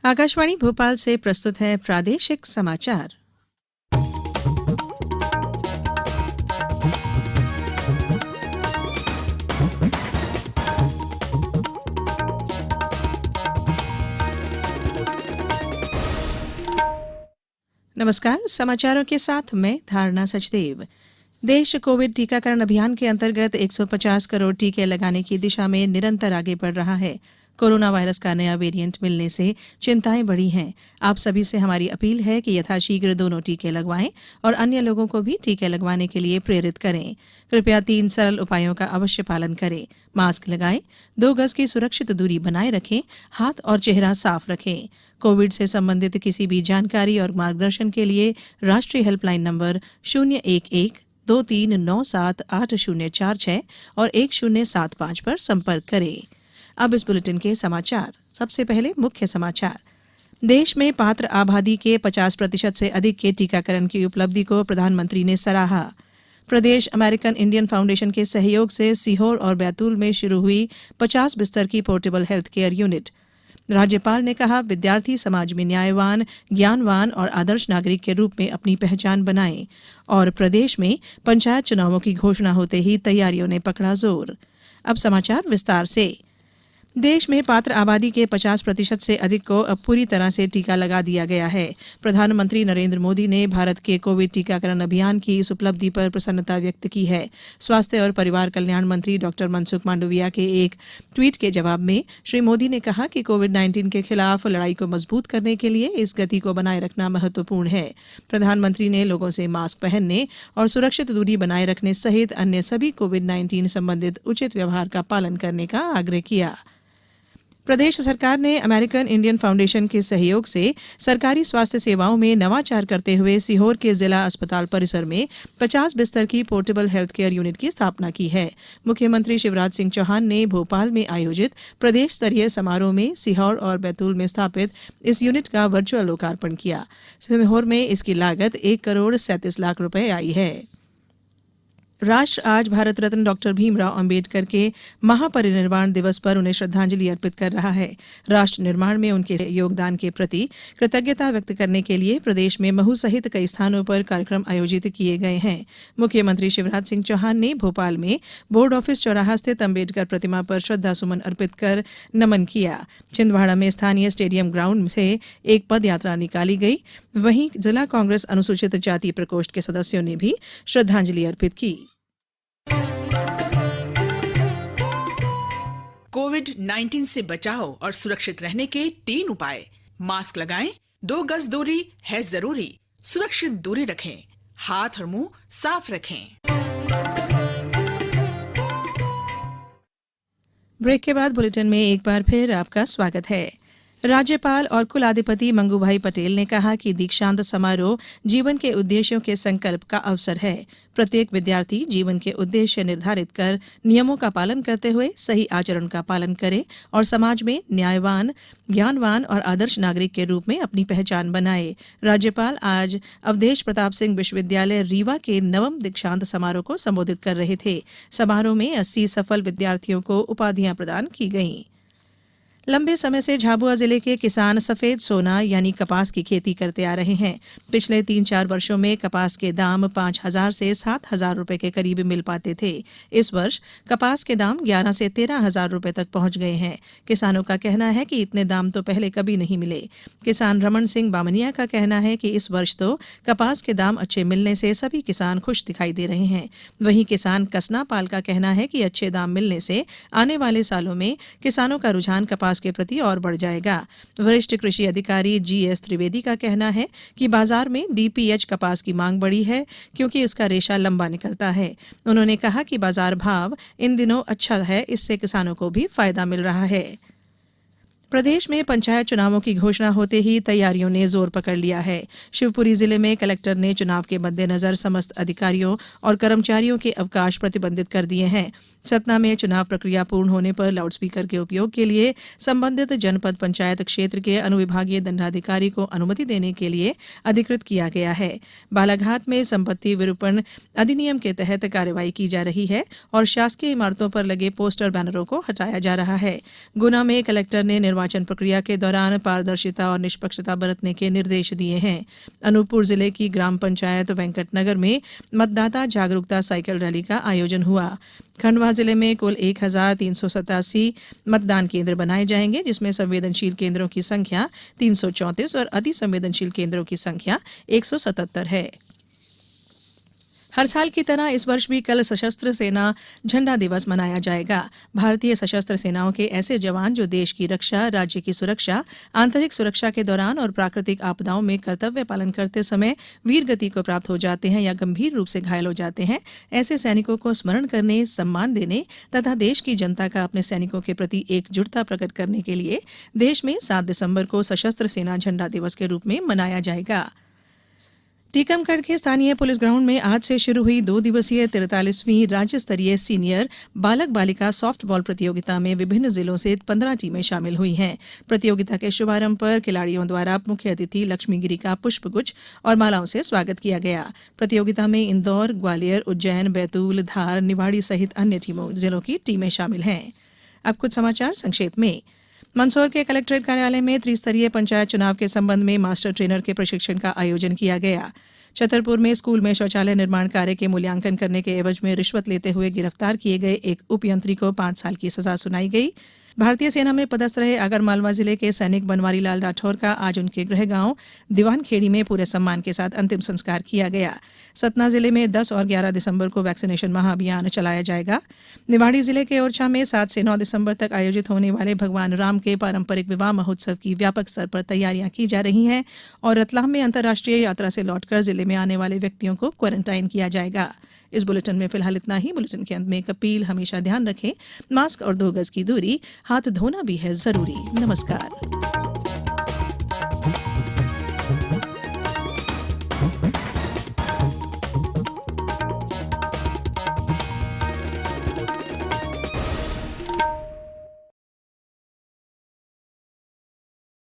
आकाशवाणी भोपाल से प्रस्तुत है प्रादेशिक समाचार। नमस्कार, समाचारों के साथ मैं धारणा सचदेव। देश कोविड टीकाकरण अभियान के अंतर्गत 150 करोड़ टीके लगाने की दिशा में निरंतर आगे बढ़ रहा है। कोरोना वायरस का नया वेरिएंट मिलने से चिंताएं बढ़ी हैं। आप सभी से हमारी अपील है कि यथाशीघ्र दोनों टीके लगवाएं और अन्य लोगों को भी टीके लगवाने के लिए प्रेरित करें। कृपया 3 सरल उपायों का अवश्य पालन करें। मास्क लगाएं, 2 गज की सुरक्षित दूरी बनाए रखें, हाथ और चेहरा साफ रखें। कोविड से संबंधित किसी भी जानकारी और मार्गदर्शन के लिए राष्ट्रीय हेल्पलाइन नंबर 011-2397-8046 और 1075 पर संपर्क करें। अब इस बुलेटिन के समाचार। सबसे पहले मुख्य समाचार। देश में पात्र आबादी के 50% से अधिक के टीकाकरण की उपलब्धि को प्रधानमंत्री ने सराहा। प्रदेश अमेरिकन इंडियन फाउंडेशन के सहयोग से सीहोर और बैतूल में शुरू हुई 50 बिस्तर की पोर्टेबल हेल्थ केयर यूनिट। राज्यपाल ने कहा, विद्यार्थी समाज में न्यायवान, ज्ञानवान और आदर्श नागरिक के रूप में अपनी पहचान बनाएं। और प्रदेश में पंचायत चुनावों की घोषणा होते ही तैयारियों ने पकड़ा जोर। अब समाचार विस्तार से। देश में पात्र आबादी के 50% से अधिक को अब पूरी तरह से टीका लगा दिया गया है। प्रधानमंत्री नरेंद्र मोदी ने भारत के कोविड टीकाकरण अभियान की इस उपलब्धि पर प्रसन्नता व्यक्त की है। स्वास्थ्य और परिवार कल्याण मंत्री डॉक्टर मनसुख मांडविया के एक ट्वीट के जवाब में श्री मोदी ने कहा कि कोविड-19 के खिलाफ लड़ाई को मजबूत करने के लिए इस गति को बनाए रखना महत्वपूर्ण है। प्रधानमंत्री ने लोगों से मास्क पहनने और सुरक्षित दूरी बनाए रखने सहित अन्य सभी कोविड-19 संबंधित उचित व्यवहार का पालन करने का आग्रह किया। प्रदेश सरकार ने अमेरिकन इंडियन फाउंडेशन के सहयोग से सरकारी स्वास्थ्य सेवाओं में नवाचार करते हुए सीहोर के जिला अस्पताल परिसर में 50 बिस्तर की पोर्टेबल हेल्थ केयर यूनिट की स्थापना की है। मुख्यमंत्री शिवराज सिंह चौहान ने भोपाल में आयोजित प्रदेश स्तरीय समारोह में सीहोर और बैतूल में स्थापित इस यूनिट का वर्चुअल लोकार्पण किया। सीहोर में इसकी लागत 1 करोड़ 37 लाख रुपए आई है। राष्ट्र आज भारत रत्न डॉक्टर भीमराव अंबेडकर के महापरिनिर्वाण दिवस पर उन्हें श्रद्धांजलि अर्पित कर रहा है। राष्ट्र निर्माण में उनके योगदान के प्रति कृतज्ञता व्यक्त करने के लिए प्रदेश में महू सहित कई स्थानों पर कार्यक्रम आयोजित किए गए हैं। मुख्यमंत्री शिवराज सिंह चौहान ने भोपाल में बोर्ड ऑफिस चौराहा स्थित अंबेडकर प्रतिमा पर श्रद्धासुमन अर्पित कर नमन किया। छिंदवाड़ा में स्थानीय स्टेडियम ग्राउंड से एक पद यात्रा निकाली गई। वहीं जिला कांग्रेस अनुसूचित जाति प्रकोष्ठ के सदस्यों ने भी श्रद्धांजलि अर्पित की। कोविड-19 से बचाव और सुरक्षित रहने के 3 उपाय। मास्क लगाएं, 2 गज दूरी है जरूरी, सुरक्षित दूरी रखें, हाथ और मुंह साफ रखें। ब्रेक के बाद बुलेटिन में एक बार फिर आपका स्वागत है। राज्यपाल और कुलाधिपति मंगूभाई पटेल ने कहा कि दीक्षांत समारोह जीवन के उद्देश्यों के संकल्प का अवसर है। प्रत्येक विद्यार्थी जीवन के उद्देश्य निर्धारित कर नियमों का पालन करते हुए सही आचरण का पालन करे और समाज में न्यायवान, ज्ञानवान और आदर्श नागरिक के रूप में अपनी पहचान बनाए। राज्यपाल आज अवधेश प्रताप सिंह विश्वविद्यालय रीवा के 9वें दीक्षांत समारोह को संबोधित कर रहे थे। समारोह में 80 सफल विद्यार्थियों को उपाधियां प्रदान की गईं। लंबे समय से झाबुआ जिले के किसान सफेद सोना यानी कपास की खेती करते आ रहे हैं। पिछले 3-4 वर्षों में कपास के दाम 5,000 से 7,000 रुपए के करीब मिल पाते थे। इस वर्ष कपास के दाम 11 से 13,000 रुपए तक पहुंच गए हैं। किसानों का कहना है कि इतने दाम तो पहले कभी नहीं मिले। किसान रमन सिंह बामनिया का कहना है कि इस वर्ष तो कपास के दाम अच्छे मिलने से सभी किसान खुश दिखाई दे रहे हैं। वहीं किसान कसना पाल का कहना है कि अच्छे दाम मिलने से आने वाले सालों में किसानों का रुझान कपास के प्रति और बढ़ जाएगा। वरिष्ठ कृषि अधिकारी GS त्रिवेदी का कहना है कि बाजार में DPH कपास की मांग बढ़ी है क्योंकि इसका रेशा लंबा निकलता है। उन्होंने कहा कि बाजार भाव इन दिनों अच्छा है, इससे किसानों को भी फायदा मिल रहा है। प्रदेश में पंचायत चुनावों की घोषणा होते ही तैयारियों ने जोर पकड़ लिया है। शिवपुरी जिले में कलेक्टर ने चुनाव के मद्देनजर समस्त अधिकारियों और कर्मचारियों के अवकाश प्रतिबंधित कर दिए हैं। सतना में चुनाव प्रक्रिया पूर्ण होने पर लाउडस्पीकर के उपयोग के लिए संबंधित जनपद पंचायत क्षेत्र के अनुविभागीय दंडाधिकारी को अनुमति देने के लिए अधिकृत किया गया है। बालाघाट में संपत्ति विरूपण अधिनियम के तहत कार्रवाई की जा रही है और शासकीय इमारतों पर लगे पोस्टर बैनरों को हटाया जा रहा है। गुना में कलेक्टर ने निर्वाचन प्रक्रिया के दौरान पारदर्शिता और निष्पक्षता बरतने के निर्देश दिए हैं। अनूपपुर जिले की ग्राम पंचायत वेंकटनगर में मतदाता जागरूकता साइकिल रैली का आयोजन हुआ। खंडवा जिले में कुल 1387 मतदान केंद्र बनाए जाएंगे, जिसमें संवेदनशील केंद्रों की संख्या 334 और अति संवेदनशील केंद्रों की संख्या 177 है। हर साल की तरह इस वर्ष भी कल सशस्त्र सेना झंडा दिवस मनाया जाएगा। भारतीय सशस्त्र सेनाओं के ऐसे जवान जो देश की रक्षा, राज्य की सुरक्षा, आंतरिक सुरक्षा के दौरान और प्राकृतिक आपदाओं में कर्तव्य पालन करते समय वीर गति को प्राप्त हो जाते हैं या गंभीर रूप से घायल हो जाते हैं, ऐसे सैनिकों को स्मरण करने, सम्मान देने तथा देश की जनता का अपने सैनिकों के प्रति एकजुटता प्रकट करने के लिए देश में 7 दिसंबर को सशस्त्र सेना झंडा दिवस के रूप में मनाया जाएगा। टीकमगढ़ के स्थानीय पुलिस ग्राउंड में आज से शुरू हुई 2 दिवसीय 43वीं राज्य स्तरीय सीनियर बालक बालिका सॉफ्टबॉल प्रतियोगिता में विभिन्न जिलों से 15 टीमें शामिल हुई हैं। प्रतियोगिता के शुभारंभ पर खिलाड़ियों द्वारा मुख्य अतिथि लक्ष्मीगिरी का पुष्पगुच्छ और मालाओं से स्वागत किया गया। प्रतियोगिता में इंदौर, ग्वालियर, उज्जैन, बैतूल, धार, निवाड़ी सहित अन्य जिलों की टीमें शामिल हैं। अब कुछ समाचार संक्षेप में। मंदसौर के कलेक्ट्रेट कार्यालय में त्रिस्तरीय पंचायत चुनाव के संबंध में मास्टर ट्रेनर के प्रशिक्षण का आयोजन किया गया। छतरपुर में स्कूल में शौचालय निर्माण कार्य के मूल्यांकन करने के एवज में रिश्वत लेते हुए गिरफ्तार किए गए एक उपयंत्री को 5 साल की सजा सुनाई गई। भारतीय सेना में पदस्थ रहे आगरमालवा जिले के सैनिक बनवारी लाल राठौर का आज उनके गृह गांव दीवानखेड़ी में पूरे सम्मान के साथ अंतिम संस्कार किया गया। सतना जिले में 10 और 11 दिसंबर को वैक्सीनेशन महाअभियान चलाया जाएगा। निवाड़ी जिले के ओरछा में 7 से 9 दिसंबर तक आयोजित होने वाले भगवान राम के पारंपरिक विवाह महोत्सव की व्यापक स्तर पर तैयारियां की जा रही हैं और रतलाम में अंतर्राष्ट्रीय यात्रा से लौटकर जिले में आने वाले व्यक्तियों को क्वारंटाइन किया जाएगा। इस बुलेटिन में फिलहाल इतना ही। बुलेटिन के अंत में एक अपील, हमेशा ध्यान रखें, मास्क और 2 गज की दूरी, हाथ धोना भी है जरूरी। नमस्कार।